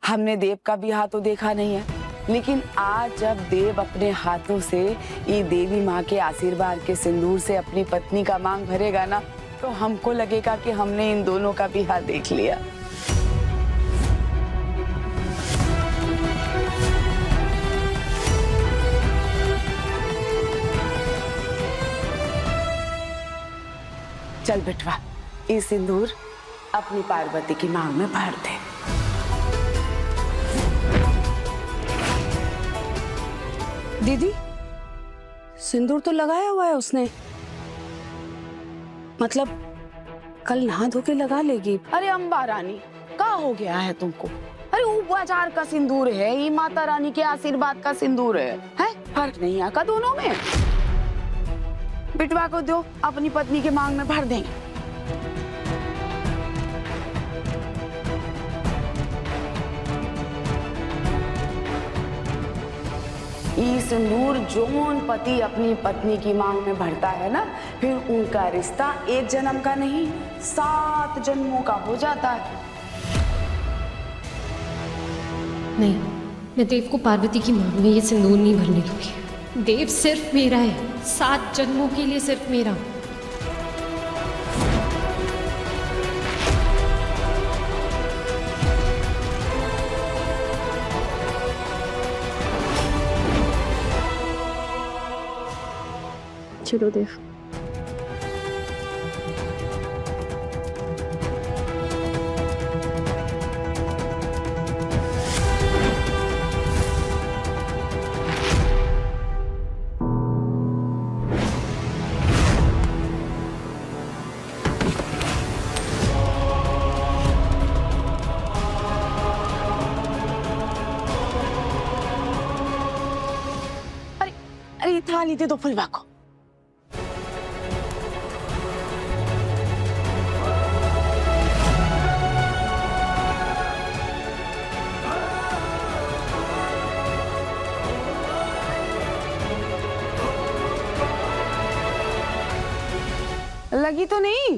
हमने देव का भी हाथों देखा नहीं है, लेकिन आज जब देव अपने हाथों से ये देवी माँ के आशीर्वाद के सिंदूर से अपनी पत्नी का मांग भरेगा ना, तो हमको लगेगा कि हमने इन दोनों का भी हाथ देख लिया। चल बेटवा, ये सिंदूर अपनी पार्वती की मांग में भर दे। दीदी, सिंदूर तो लगाया हुआ है उसने, मतलब कल नहा धो के लगा लेगी। अरे अम्बा रानी, क्या हो गया है तुमको? अरे वो बाजार का सिंदूर है, ये माता रानी के आशीर्वाद का सिंदूर है? फर्क नहीं आका दोनों में। बिटवा को दो, अपनी पत्नी के मांग में भर देंगे। ये सिंदूर जोन पति अपनी पत्नी की मांग में भरता है ना, फिर उनका रिश्ता एक जन्म का नहीं 7 जन्मों का हो जाता है। नहीं, मैं देव को पार्वती की मांग में ये सिंदूर नहीं भरने दूंगी। देव सिर्फ मेरा है, 7 जन्मों के लिए सिर्फ मेरा। चलो देव। अरे थाली दे दो फुलवा को। लगी तो नहीं?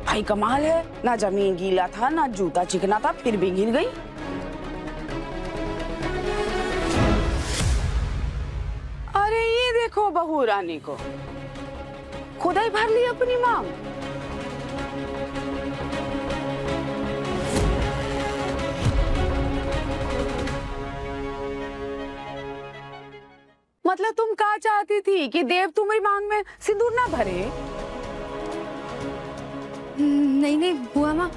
भाई कमाल है, ना जमीन गीला था ना जूता चिकना था, फिर भी गिर गई। अरे ये देखो बहू रानी को खुदा ही भर ली अपनी मांग। मतलब तुम क्या चाहती थी कि देव तुम्हारी मांग में सिंदूर ना भरे? नहीं नहीं बुआ माँ,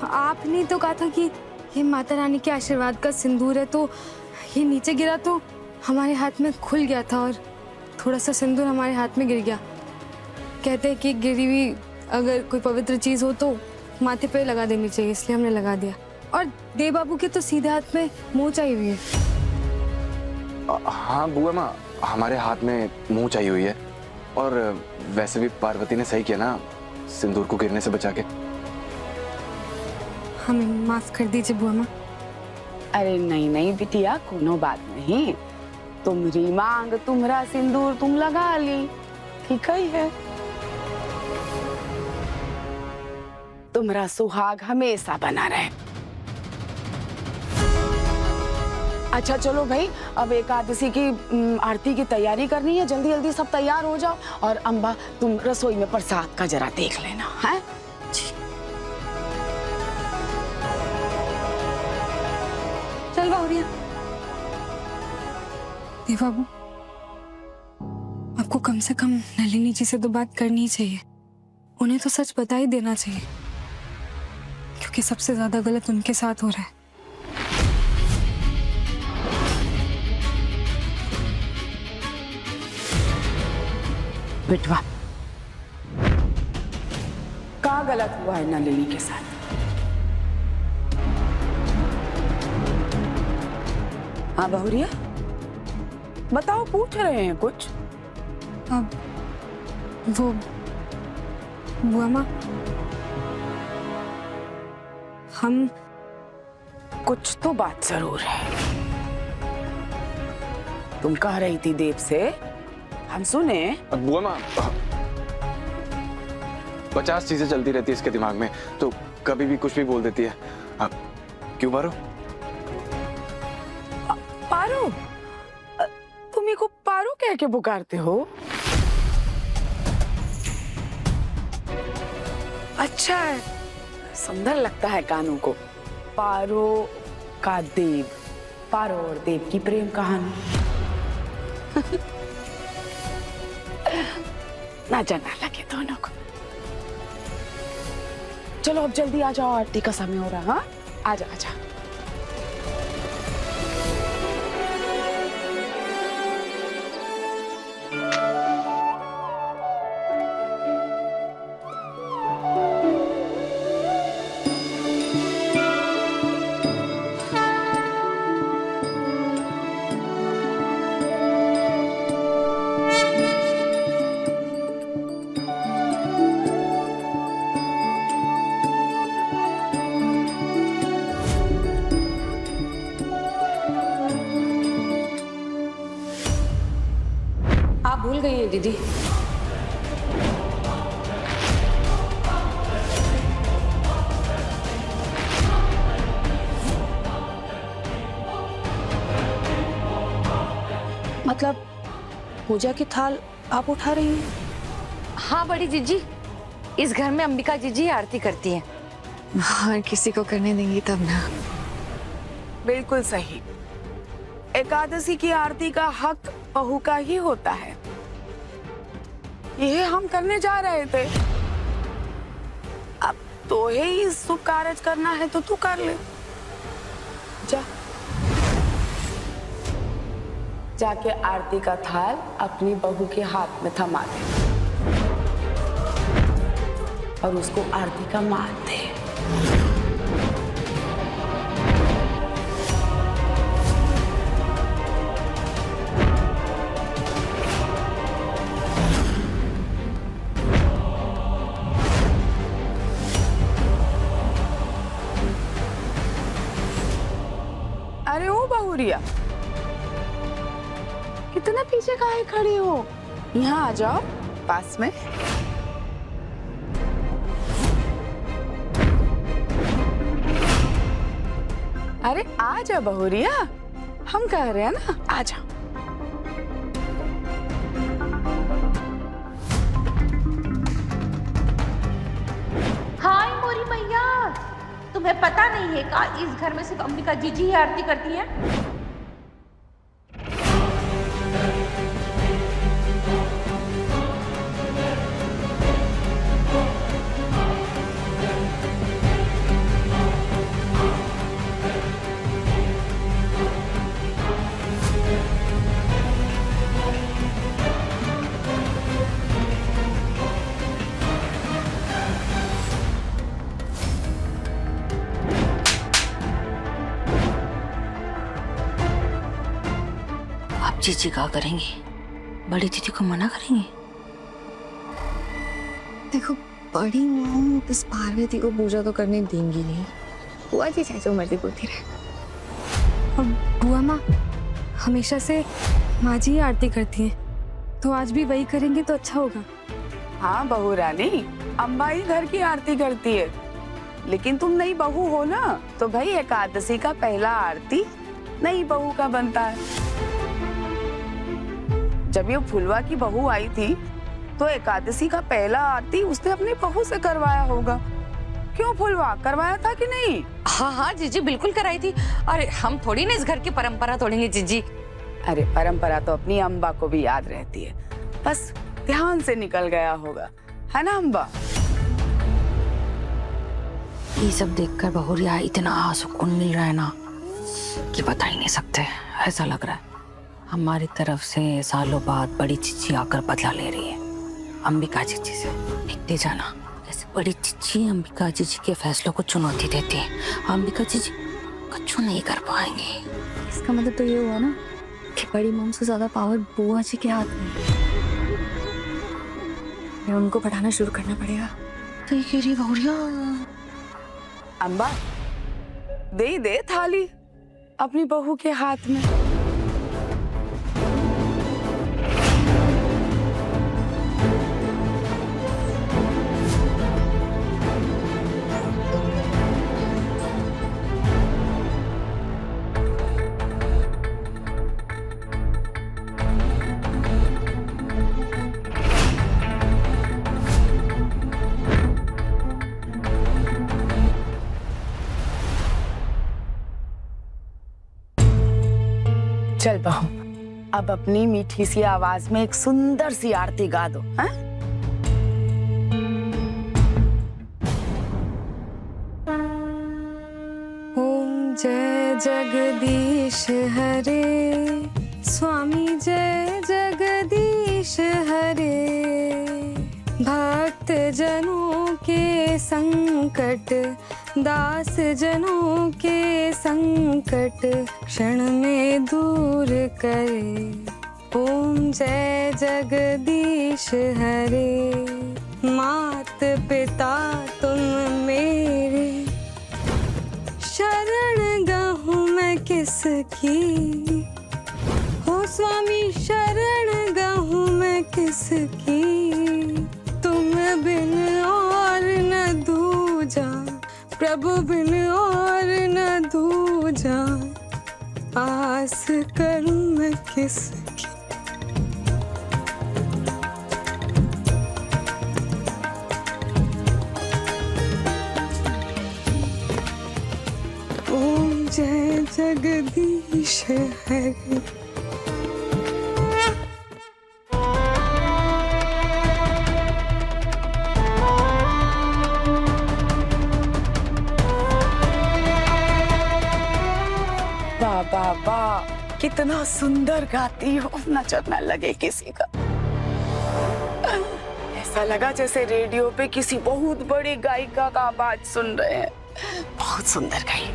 आपने तो कहा था कि ये माता रानी के आशीर्वाद का सिंदूर है, तो ये नीचे गिरा तो हमारे हाथ में खुल गया था और थोड़ा सा सिंदूर हमारे हाथ में गिर गया। कहते हैं कि गिरी हुई अगर कोई पवित्र चीज हो तो माथे पे लगा देनी चाहिए, इसलिए हमने लगा दिया। और देव बाबू के तो सीधे हाथ में मोच आई हुई है। हाँ बुआ माँ, हमारे हाथ में मुंह चाहिए हुई है, और वैसे भी पार्वती ने सही किया ना सिंदूर को गिरने से बचा के। हमें माफ कर दीजिए बुआ माँ। अरे नहीं नहीं बिटिया, कोनो बात नहीं। तुम्हारी मांग तुम्हारा सिंदूर तुम लगा ली, ठीक ही है। तुम्हारा सुहाग हमेशा बना रहे। अच्छा चलो भाई, अब एकादशी की आरती की तैयारी करनी है, जल्दी जल्दी सब तैयार हो जाओ। और अम्बा तुम रसोई में प्रसाद का जरा देख लेना है। चल बाबूरिया। देव बाबू, आपको कम से कम नलिनी जी से तो बात करनी ही चाहिए। उन्हें तो सच बता ही देना चाहिए, क्योंकि सबसे ज्यादा गलत उनके साथ हो रहा है। बिटवा, क्या गलत हुआ है नलिनी के साथ? हाँ बहुरिया, बताओ, पूछ रहे हैं कुछ? अब वो बुआ माँ, हम कुछ तो बात जरूर है। तुम कह रही थी देव से, हम सुने। बुआ माँ, 50 चीजें चलती रहती है इसके दिमाग में, तो कभी भी कुछ भी बोल देती है। क्यों पारो? पारो? तुम्ही को पारो कह के पुकारते हो? अच्छा है, सुंदर लगता है कानों को। पारो का देव, पारो और देव की प्रेम कहानी। ना जाना लगे दोनों को। चलो अब जल्दी आ जाओ, आरती का समय हो रहा। हाँ, आजा आजा। आप भूल गई हैं दीदी। मतलब पूजा की थाल आप उठा रही हैं? हाँ बड़ी जीजी, इस घर में अंबिका जीजी आरती करती हैं। और किसी को करने देंगी तब ना। बिल्कुल सही। एकादशी की आरती का हक बहू का ही होता है। यह हम करने जा रहे थे। अब तो ही शुभ कार्य करना है तो तू कर ले। जा जाके आरती का थाल अपनी बहू के हाथ में थमा दे और उसको आरती का मान दे। अरे ओ बहुरिया, कितना पीछे काहे खड़ी हो? यहाँ आ जाओ पास में। अरे आ जा बहुरिया, हम कह रहे हैं ना, आ जा। हाय मोरी मैया, तुम्हें पता नहीं है का इस घर में सिर्फ अंबिका जीजी ही आरती करती है? जीजी क्या करेंगी? बड़ी दीदी को मना करेंगी? देखो बड़ी मम्मी इस पार्वती को पूजा तो करने देंगी नहीं। बुआ जी चाहे जो मर्जी बोलती रहे। और बुआ माँ हमेशा से माँ जी ही आरती करती हैं, तो आज भी वही करेंगे तो अच्छा होगा। हाँ बहू रानी, अम्बा ही घर की आरती करती है, लेकिन तुम नई बहू हो ना, तो भाई एकादशी का पहला आरती नई बहू का बनता है। जब ये फुलवा की बहू आई थी तो एकादशी का पहला आरती उसने अपनी बहू से करवाया होगा। क्यों फुलवा, करवाया था कि नहीं? हाँ हाँ जीजी बिल्कुल कराई थी। अरे हम थोड़ी ना इस घर की परंपरा तोड़ेंगे जीजी। अरे परंपरा तो अपनी अम्बा को भी याद रहती है, बस ध्यान से निकल गया होगा, है ना अम्बा? ये सब देखकर बहुरिया इतना सुकून मिल रहा है ना कि बता ही नहीं सकते। ऐसा लग रहा है हमारी तरफ से सालों बाद बड़ी चिच्ची आकर बदला ले रही है अंबिका जीजी से। देखते जाना कैसे बड़ी चिच्ची अंबिका जीजी के फैसलों को चुनौती देती है। अंबिका जीजी कुछ नहीं कर पाएंगी। इसका मतलब तो ये हुआ ना कि बड़ी मम से ज्यादा पावर बुआ जी के हाथ में है। उनको पढ़ाना शुरू करना पड़ेगा। तो ये कह रही बहुरिया। अम्बा दे थाली अपनी बहू के हाथ में। चल बहू, अब अपनी मीठी सी आवाज में एक सुंदर सी आरती गा दो। हाँ? ओम जय जगदीश हरे, स्वामी जय जगदीश हरे। भक्त जनों के संकट, दास जनों के संकट क्षण में दूर करे। ओम जय जगदीश हरे। मात पिता तुम मेरे, शरण गहूँ मैं किसकी। हो स्वामी शरण गहूँ मैं किसकी। तुम बिन और न दूजा, प्रभु बिन और न दूजा। आस करूं मैं किसकी। ओम जय जगदीश हरे। वाह वाह, कितना सुंदर गाती हो, नजर न लगे किसी का। ऐसा लगा जैसे रेडियो पे किसी बहुत बड़ी गायिका का आवाज सुन रहे हैं। बहुत सुंदर गाई।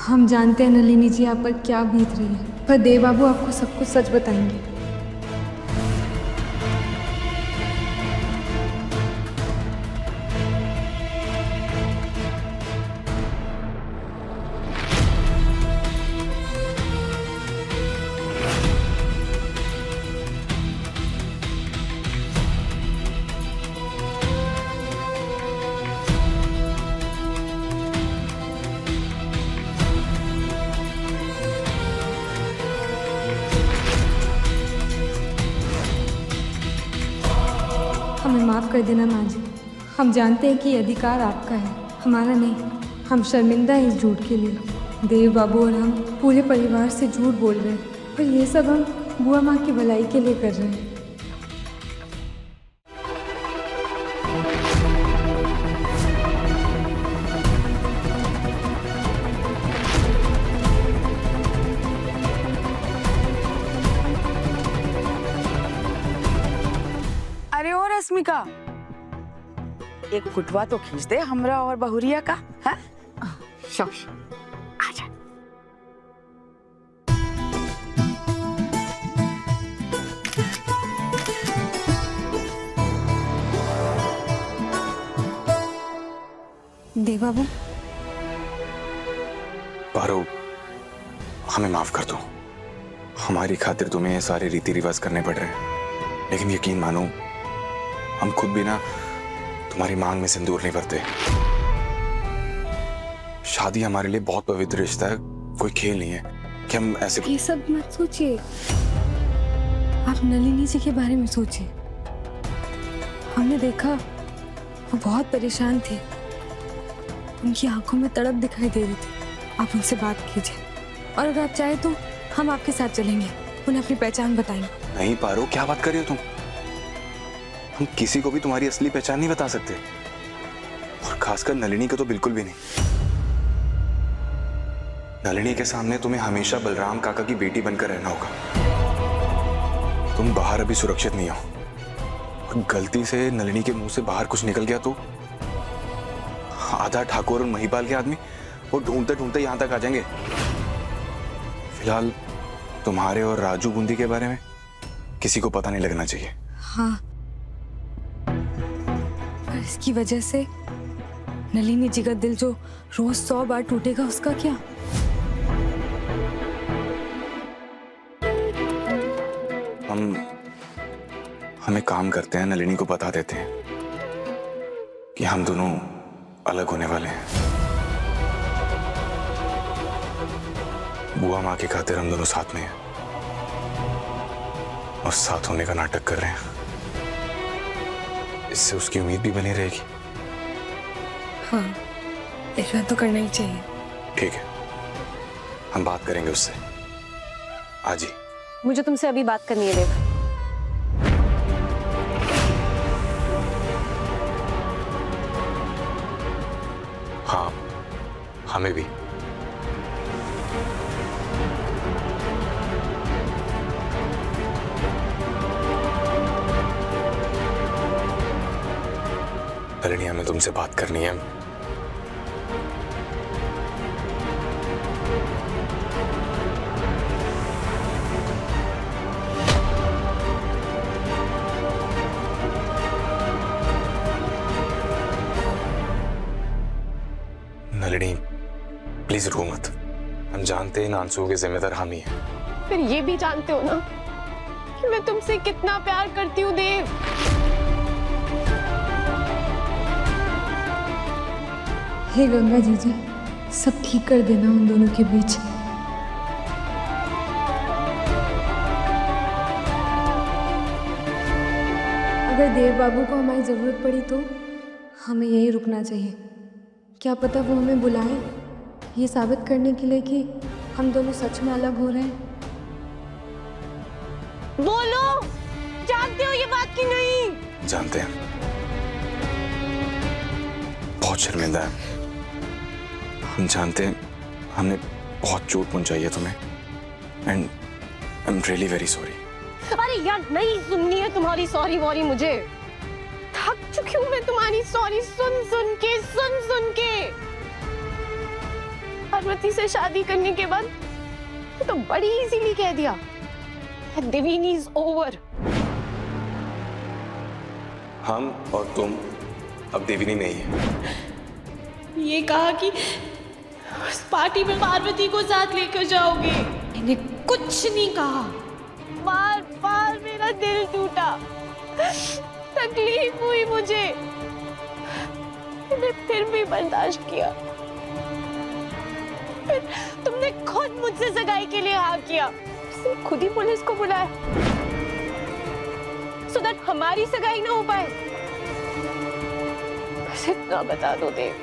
हम जानते हैं नलिनी जी आप पर क्या बीत रही है, पर देव बाबू आपको सब कुछ सच बताएंगे। हमें माफ़ कर देना माँ जी। हम जानते हैं कि ये अधिकार आपका है, हमारा नहीं। हम शर्मिंदा हैं इस झूठ के लिए। देव बाबू और हम पूरे परिवार से झूठ बोल रहे हैं, पर ये सब हम बुआ माँ की भलाई के लिए कर रहे हैं। अरे ओ रश्मिका, एक फुटवा तो खींच दे हमरा और बहुरिया का। हाँ? आजा। देव बाबू, पारो, हमें माफ कर दो। हमारी खातिर तुम्हें ये सारे रीति रिवाज करने पड़ रहे हैं, लेकिन यकीन मानो हम खुद भी ना तुम्हारी मांग में सिंदूर नहीं भरते। शादी हमारे लिए बहुत पवित्र रिश्ता है, कोई खेल नहीं है कि हम ऐसे। ये सब मत सोचिए, आप नलिनी जी के बारे में सोचिए। हमने देखा वो बहुत परेशान थे, उनकी आंखों में तड़प दिखाई दे रही थी। आप उनसे बात कीजिए, और अगर आप चाहे तो हम आपके साथ चलेंगे, उन्हें अपनी पहचान बताएंगे। नहीं पारो, क्या बात कर रही हो तुम? हम किसी को भी तुम्हारी असली पहचान नहीं बता सकते, और खासकर नलिनी को तो बिल्कुल भी नहीं। नलिनी के सामने तुम्हें हमेशा बलराम काका की बेटी बनकर रहना होगा। तुम बाहर अभी सुरक्षित नहीं हो, और गलती से नलिनी के मुंह से बाहर कुछ निकल गया तो आधा ठाकुर और महिपाल के आदमी वो ढूंढते ढूंढते यहां तक आ जाएंगे। फिलहाल तुम्हारे और राजू बूंदी के बारे में किसी को पता नहीं लगना चाहिए। हाँ, पर इसकी वजह से नलिनी जी का दिल जो रोज 100 बार टूटेगा, उसका क्या? हम एक काम करते हैं, नलिनी को बता देते हैं कि हम दोनों अलग होने वाले हैं। बुआ माँ की खातिर हम दोनों साथ में हैं। और साथ होने का नाटक कर रहे हैं। इससे उसकी उम्मीद भी बनी रहेगी। हाँ, इतना तो करना ही चाहिए। ठीक है, हम बात करेंगे उससे आज ही। मुझे तुमसे अभी बात करनी है देव। हाँ, हमें भी। नलिनी, हमें तुमसे बात करनी है। नलिनी, प्लीज रो मत। हम जानते हैं इन आंसुओं के जिम्मेदार हम ही हैं। फिर ये भी जानते हो ना कि मैं तुमसे कितना प्यार करती हूँ देव। हे गंगा जीजी, सब ठीक कर देना उन दोनों के बीच। अगर देव बाबू को हमारी ज़रूरत पड़ी तो हमें यहीं रुकना चाहिए। क्या पता वो हमें बुलाएं, ये साबित करने के लिए कि हम दोनों सच में अलग हो रहे हैं। बोलो, जानते हो ये बात कि नहीं? जानते हैं, बहुत शर्मिंदा है। हम जानते हैं हमने बहुत चोट पहुंचाई है तुम्हें, and I am really very sorry. अरे यार, नहीं सुननी है तुम्हारी सॉरी वॉरी मुझे। थक चुकी हूँ मैं तुम्हारी सॉरी सुन सुन के। पार्वती से शादी करने के बाद तो बड़ी इजीली कह दिया देविनी इज ओवर। हम और तुम अब देविनी नहीं है। ये कहा कि उस पार्टी में पार्वती को साथ लेकर जाओगे। मैंने कुछ नहीं कहा। बार बार मेरा दिल टूटा, तकलीफ हुई मुझे, मैंने फिर भी बर्दाश्त किया। फिर तुमने खुद मुझसे सगाई के लिए हाँ किया। तुमने खुद ही पुलिस को बुलाया सो दैट हमारी सगाई ना हो पाए। बस इतना बता दो देव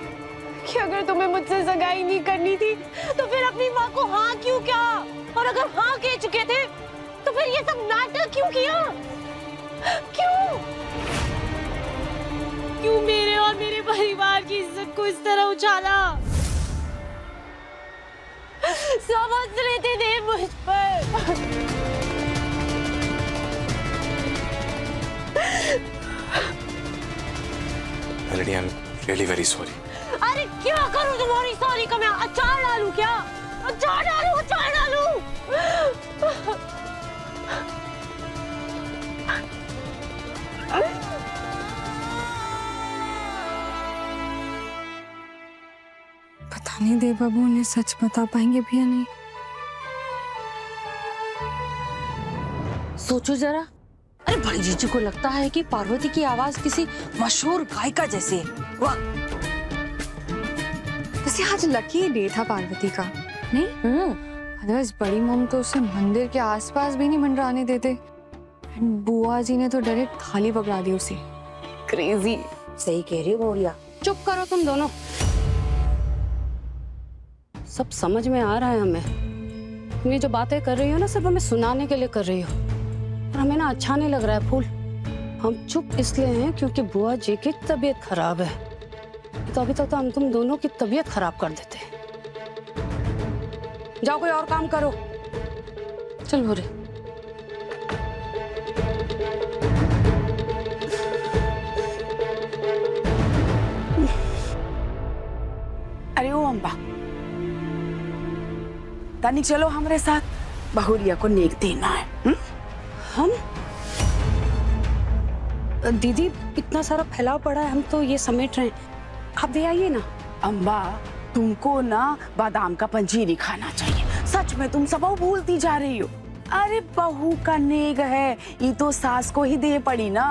कि अगर तुम्हें मुझसे सगाई नहीं करनी थी तो फिर अपनी माँ को हाँ क्यों किया? और अगर हाँ कह चुके थे तो फिर ये सब नाटक क्यों किया? क्यों क्यों मेरे और मेरे परिवार की इज्जत को इस तरह उछाला? समझ रहे थे देव मुझ पर। Nalini, I am really very sorry. अरे क्या करूं तुम्हारी सॉरी का? मैं अचार डालूं क्या? अचार डालूं। पता नहीं देव बाबू उन्हें सच बता पाएंगे भी या नहीं। सोचो जरा, अरे बड़ी जीजी को लगता है कि पार्वती की आवाज किसी मशहूर गायिका जैसी है। वाह! वैसे आज लकी डे था पार्वती का, नहीं? अदरवाइज बड़ी मम तो उसे मंदिर के आसपास भी नहीं मंडराने देते। एंड बुआ जी ने तो डायरेक्ट थाली पकड़ा दी उसे। क्रेजी। सही कह रही हो गौरिया। चुप करो तुम दोनों। सब समझ में आ रहा है हमें। तुम ये जो बातें कर रही हो ना, सिर्फ हमें सुनाने के लिए कर रही हो, और हमें ना अच्छा नहीं लग रहा है फूल। हम चुप इसलिए हैं क्योंकि बुआ जी की तबीयत खराब है। तो अभी तक तो हम तुम दोनों की तबीयत खराब कर देते हैं। जाओ कोई और काम करो। चल भूरे। अरे ओ अम्बा, तनिक चलो हमारे साथ, बहुरिया को नेक देना है। हम दीदी, इतना सारा फैलाव पड़ा है, हम तो ये समेट रहे हैं। आप भी आइए ना। अम्बा, तुमको ना बादाम का पंजीरी खाना चाहिए। सच में तुम सब भूलती जा रही हो। अरे बहू का नेक है, ये तो सास को ही दे पड़ी ना,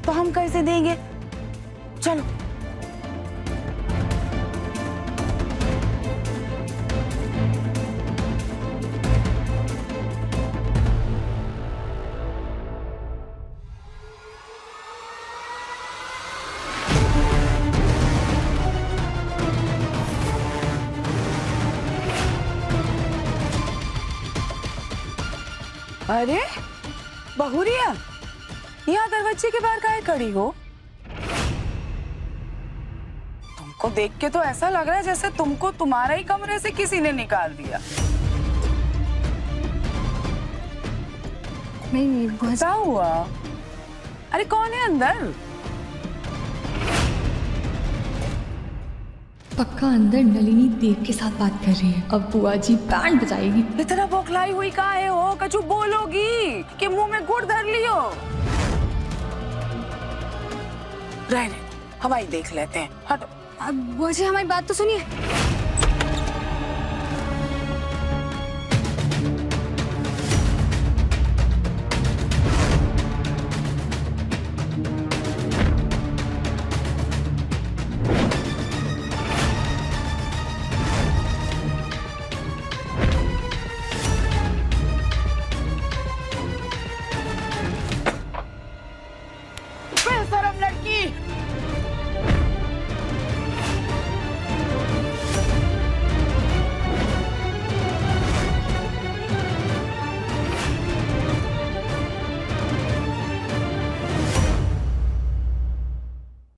तो हम कैसे देंगे? चलो। अरे बहुरिया, यहाँ दरवाजे के बाहर काहे खड़ी हो? तुमको देख के तो ऐसा लग रहा है जैसे तुमको तुम्हारा ही कमरे से किसी ने निकाल दिया। नहीं बुआ जी, क्या हुआ? अरे कौन है अंदर? पक्का अंदर नलिनी देव के साथ बात कर रही है। अब बुआ जी बैंड बजाएगी। इतना बौखलाई हुई काहे हो? कछु बोलोगी कि मुंह में गुड़ धर लियो? रहने, हवाई देख लेते हैं। हटो। अब बुआ जी हमारी बात तो सुनिए।